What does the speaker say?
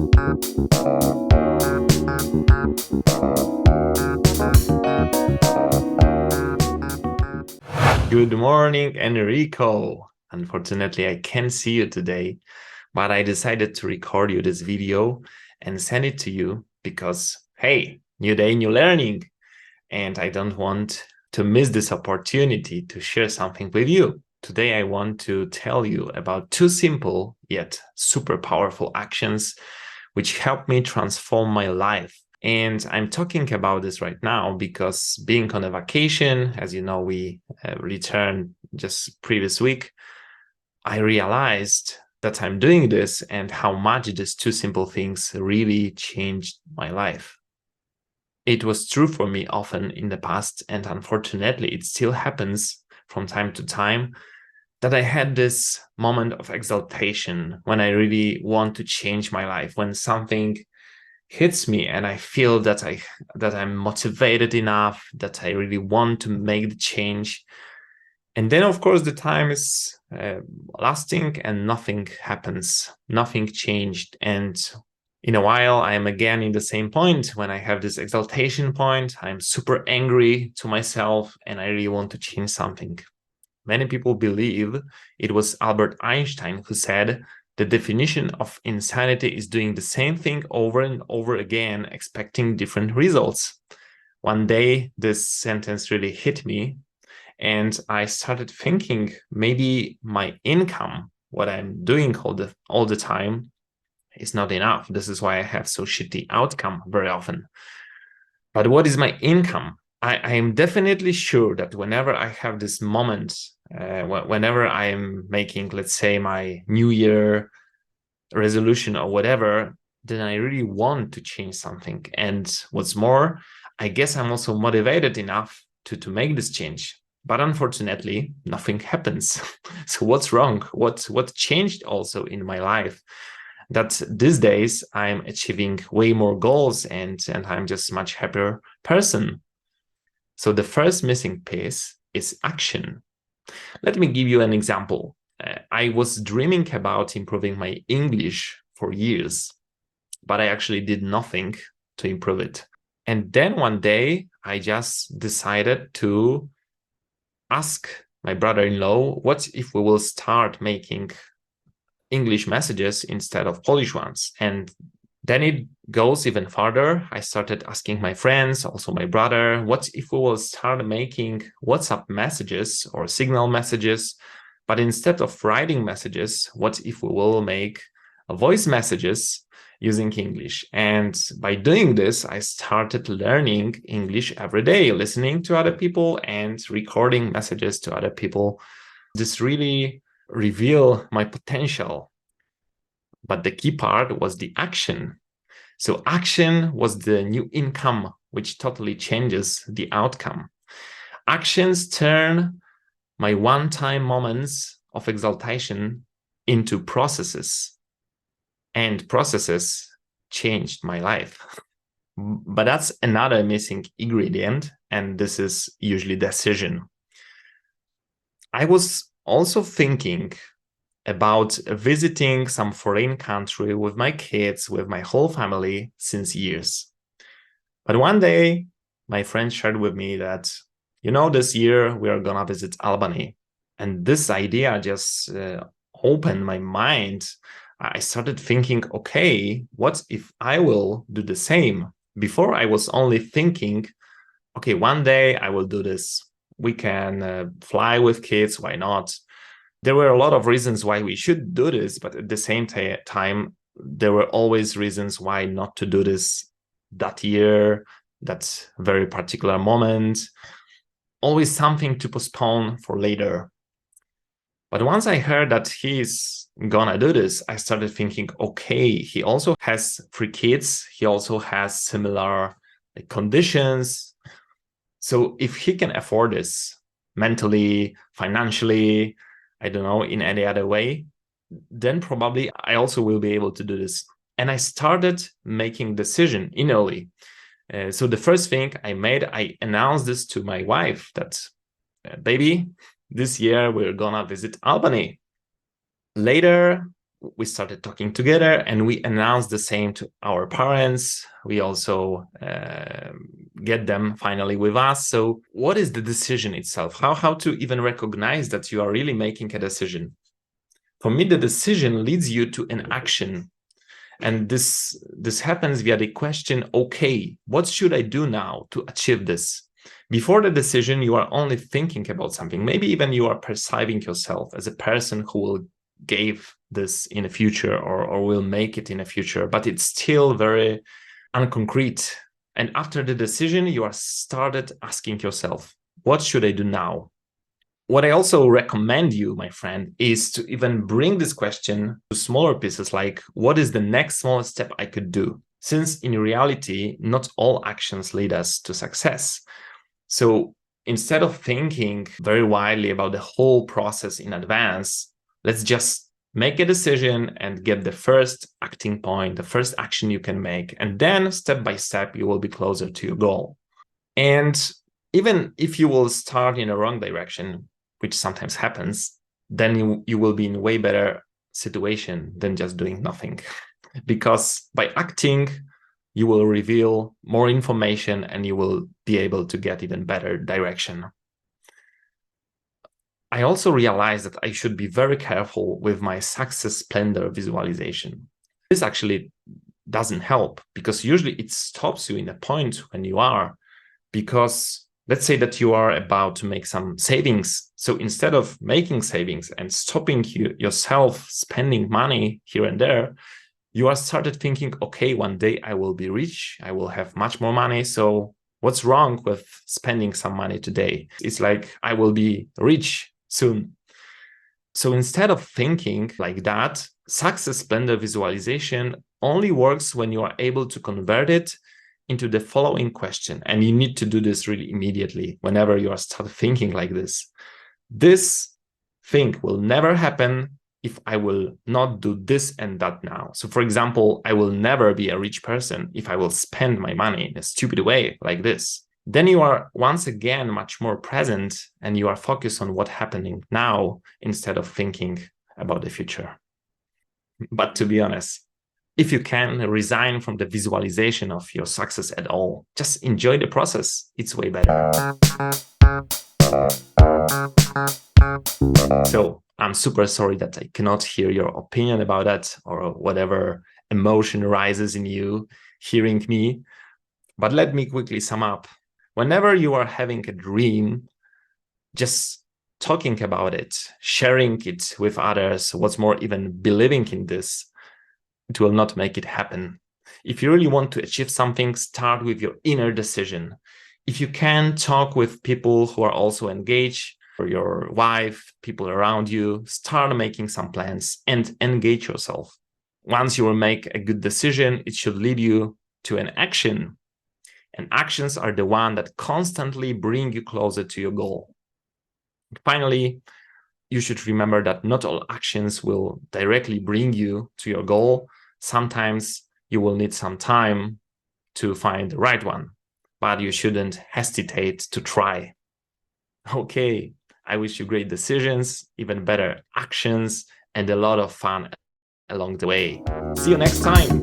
Good morning, Enrico. Unfortunately, I can't see you today, but I decided to record you this video and send it to you because, hey, new day, new learning. And I don't want to miss this opportunity to share something with you. Today, I want to tell you about two simple yet super powerful actions which help me transform my life. And I'm talking about this right now because being on a vacation, as you know, we returned just previous week, I realized that I'm doing this and how much these two simple things really changed my life. It was true for me often in the past, and unfortunately, it still happens from time to time that I had this moment of exaltation when I really want to change my life, when something hits me and I feel that I'm motivated enough, that I really want to make the change. And then, of course, the time is lasting and nothing happens, nothing changed. And in a while, I am again in the same point when I have this exaltation point. I'm super angry to myself and I really want to change something. Many people believe it was Albert Einstein who said, the definition of insanity is doing the same thing over and over again, expecting different results. One day, this sentence really hit me, and I started thinking maybe my income, what I'm doing all the time, is not enough. This is why I have so shitty outcome very often. But what is my income? I am definitely sure that whenever I have this moment, whenever I'm making, let's say, my New Year resolution or whatever, then I really want to change something. And what's more, I guess I'm also motivated enough to make this change. But unfortunately, nothing happens. So what's wrong? What changed also in my life? That these days I'm achieving way more goals and I'm just a much happier person. So the first missing piece is action. Let me give you an example. I was dreaming about improving my English for years, but I actually did nothing to improve it. And then one day I just decided to ask my brother-in-law, what if we will start making English messages instead of Polish ones? And then it goes even further. I started asking my friends, also my brother, what if we will start making WhatsApp messages or Signal messages, but instead of writing messages, what if we will make voice messages using English? And by doing this, I started learning English every day, listening to other people and recording messages to other people. This really revealed my potential. But the key part was the action. So action was the new income, which totally changes the outcome. Actions turn my one-time moments of exaltation into processes, and processes changed my life. But that's another missing ingredient, and this is usually decision. I was also thinking about visiting some foreign country with my kids, with my whole family since years. But one day, my friend shared with me that, this year we are going to visit Albany. And this idea just opened my mind. I started thinking, okay, what if I will do the same? Before I was only thinking, okay, one day I will do this. We can fly with kids, why not? There were a lot of reasons why we should do this, but at the same time, there were always reasons why not to do this that year, that very particular moment, always something to postpone for later. But once I heard that he's gonna do this, I started thinking, okay, he also has 3 kids. He also has similar conditions. So if he can afford this mentally, financially, I don't know, in any other way, then probably I also will be able to do this. And I started making decision innerly. So the first thing I made, I announced this to my wife that, baby, this year we're gonna visit Albany. Later, we started talking together and we announced the same to our parents. We also get them finally with us. So what is the decision itself? How to even recognize that you are really making a decision? For me, the decision leads you to an action. And this happens via the question, okay, what should I do now to achieve this? Before the decision, you are only thinking about something. Maybe even you are perceiving yourself as a person who will give this in the future or will make it in the future, but it's still very unconcrete. And after the decision, you are started asking yourself, what should I do now? What I also recommend you, my friend, is to even bring this question to smaller pieces, like what is the next smallest step I could do? Since in reality, not all actions lead us to success. So instead of thinking very widely about the whole process in advance, let's just make a decision and get the first acting point, the first action you can make. And then step by step, you will be closer to your goal. And even if you will start in a wrong direction, which sometimes happens, then you will be in a way better situation than just doing nothing. Because by acting, you will reveal more information and you will be able to get even better direction. I also realized that I should be very careful with my success splendor visualization. This actually doesn't help because usually it stops you in a point when you are, because let's say that you are about to make some savings. So instead of making savings and stopping yourself spending money here and there, you are started thinking, okay, one day I will be rich, I will have much more money. So what's wrong with spending some money today? It's like, I will be rich soon. So instead of thinking like that, success splendor visualization only works when you are able to convert it into the following question. And you need to do this really immediately whenever you are start thinking like this. This thing will never happen if I will not do this and that now. So for example, I will never be a rich person if I will spend my money in a stupid way like this. Then you are once again much more present and you are focused on what's happening now instead of thinking about the future. But to be honest, if you can resign from the visualization of your success at all, just enjoy the process. It's way better. So I'm super sorry that I cannot hear your opinion about that or whatever emotion rises in you hearing me. But let me quickly sum up. Whenever you are having a dream, just talking about it, sharing it with others, what's more, even believing in this, it will not make it happen. If you really want to achieve something, start with your inner decision. If you can, talk with people who are also engaged, or your wife, people around you, start making some plans and engage yourself. Once you will make a good decision, it should lead you to an action. And actions are the one that constantly bring you closer to your goal. Finally, you should remember that not all actions will directly bring you to your goal. Sometimes you will need some time to find the right one, but you shouldn't hesitate to try. Okay, I wish you great decisions, even better actions, and a lot of fun along the way. See you next time.